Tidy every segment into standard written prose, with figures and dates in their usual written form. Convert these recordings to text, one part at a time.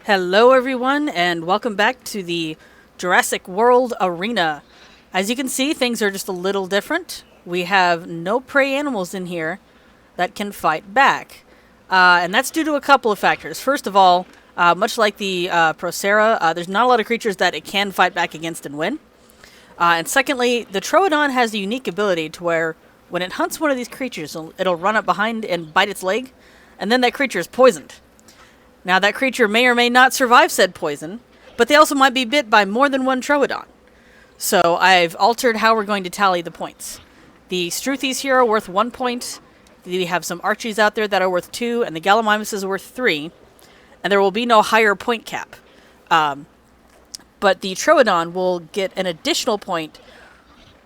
Hello everyone and welcome back to the Jurassic World Arena. As you can see, things are just a little different. We have no prey animals in here that can fight back. And that's due to a couple of factors. First of all, much like the Procera, there's not a lot of creatures that it can fight back against and win. And secondly, the Troodon has the unique ability to where when it hunts one of these creatures, it'll run up behind and bite its leg, and then that creature is poisoned. Now, that creature may or may not survive said poison, but they also might be bit by more than one Troodon. So I've altered how we're going to tally the points. The Struthies here are worth 1 point. We have some Archies out there that are worth 2, and the Gallimimuses are worth 3. And there will be no higher point cap. But the Troodon will get an additional point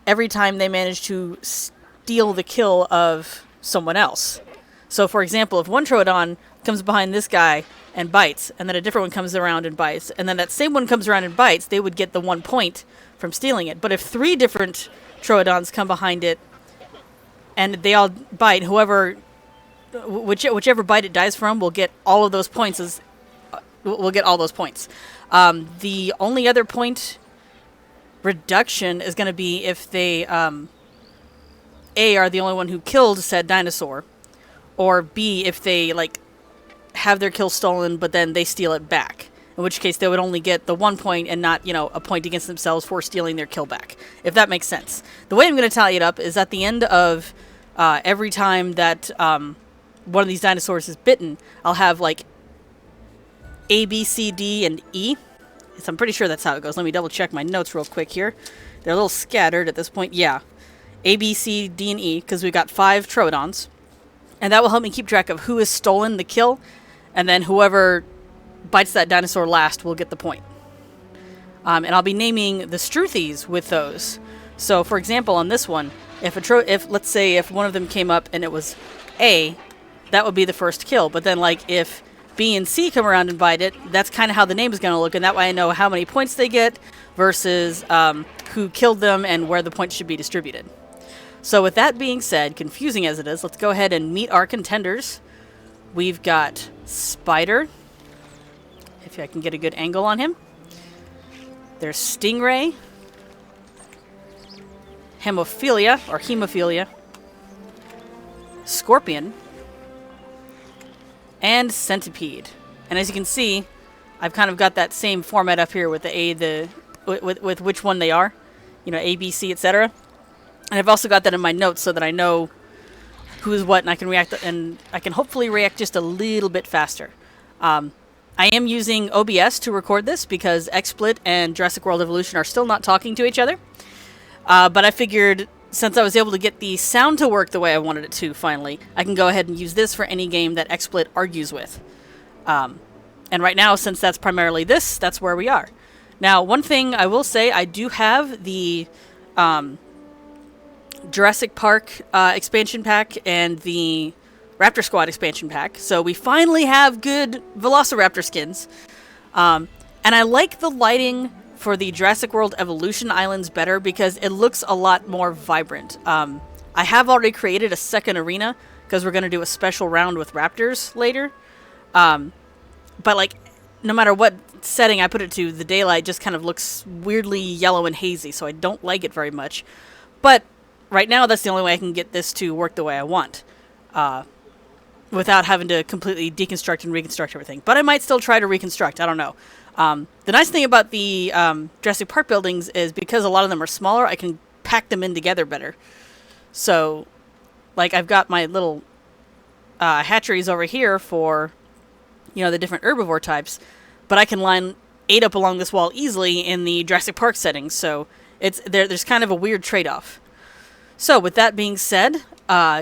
every time they manage to steal the kill of someone else. So, for example, if one Troodon comes behind this guy and bites, and then a different one comes around and bites, and then that same one comes around and bites, they would get the 1 point from stealing it. But if 3 different Troodons come behind it, and they all bite, whichever bite it dies from will get all of those points. We'll get all those points. The only other point reduction is going to be if they A, are the only one who killed said dinosaur, or B, if they have their kill stolen but then they steal it back, in which case they would only get the 1 point and not a point against themselves for stealing their kill back, if that makes sense. The way I'm going to tally it up is at the end of every time that one of these dinosaurs is bitten, I'll have A, B, C, D, and E. So I'm pretty sure that's how it goes. Let me double check my notes real quick here. They're a little scattered at this point. Yeah. A, B, C, D, and E, because we've got 5 Troodons. And that will help me keep track of who has stolen the kill, and then whoever bites that dinosaur last will get the point. And I'll be naming the Struthies with those. So, for example, on this one, if let's say if one of them came up and it was A, that would be the first kill. But then, if B and C come around and bite it, that's kind of how the name is going to look, and that way I know how many points they get versus who killed them and where the points should be distributed. So with that being said, confusing as it is, let's go ahead and meet our contenders. We've got Spider, if I can get a good angle on him. There's Stingray, Hemophilia, Scorpion, and Centipede. And as you can see, I've kind of got that same format up here with with which one they are. A, B, C, etc. And I've also got that in my notes so that I know who is what, and I can react, and I can hopefully react just a little bit faster. I am using OBS to record this because XSplit and Jurassic World Evolution are still not talking to each other. But I figured since I was able to get the sound to work the way I wanted it to finally, I can go ahead and use this for any game that XSplit argues with. And right now, since that's primarily this, that's where we are. Now, one thing I will say, I do have the Jurassic Park expansion pack and the Raptor Squad expansion pack. So we finally have good Velociraptor skins. And I like the lighting for the Jurassic World Evolution Islands better because it looks a lot more vibrant. I have already created a second arena because we're going to do a special round with raptors later. But no matter what setting I put it to, the daylight just kind of looks weirdly yellow and hazy, so I don't like it very much. But right now, that's the only way I can get this to work the way I want, without having to completely deconstruct and reconstruct everything. But I might still try to reconstruct. I don't know. The nice thing about the Jurassic Park buildings is because a lot of them are smaller, I can pack them in together better. So, I've got my little hatcheries over here for, the different herbivore types, but I can line 8 up along this wall easily in the Jurassic Park settings. So there's kind of a weird trade-off. So, with that being said,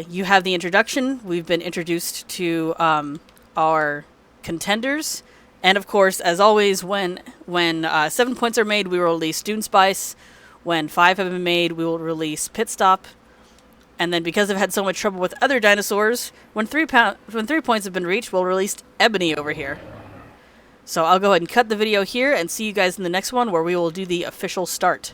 you have the introduction. We've been introduced to our contenders. And, of course, as always, when 7 points are made, we will release Dune Spice. When 5 have been made, we will release Pit Stop. And then, because I've had so much trouble with other dinosaurs, when 3 points have been reached, we'll release Ebony over here. So I'll go ahead and cut the video here and see you guys in the next one where we will do the official start.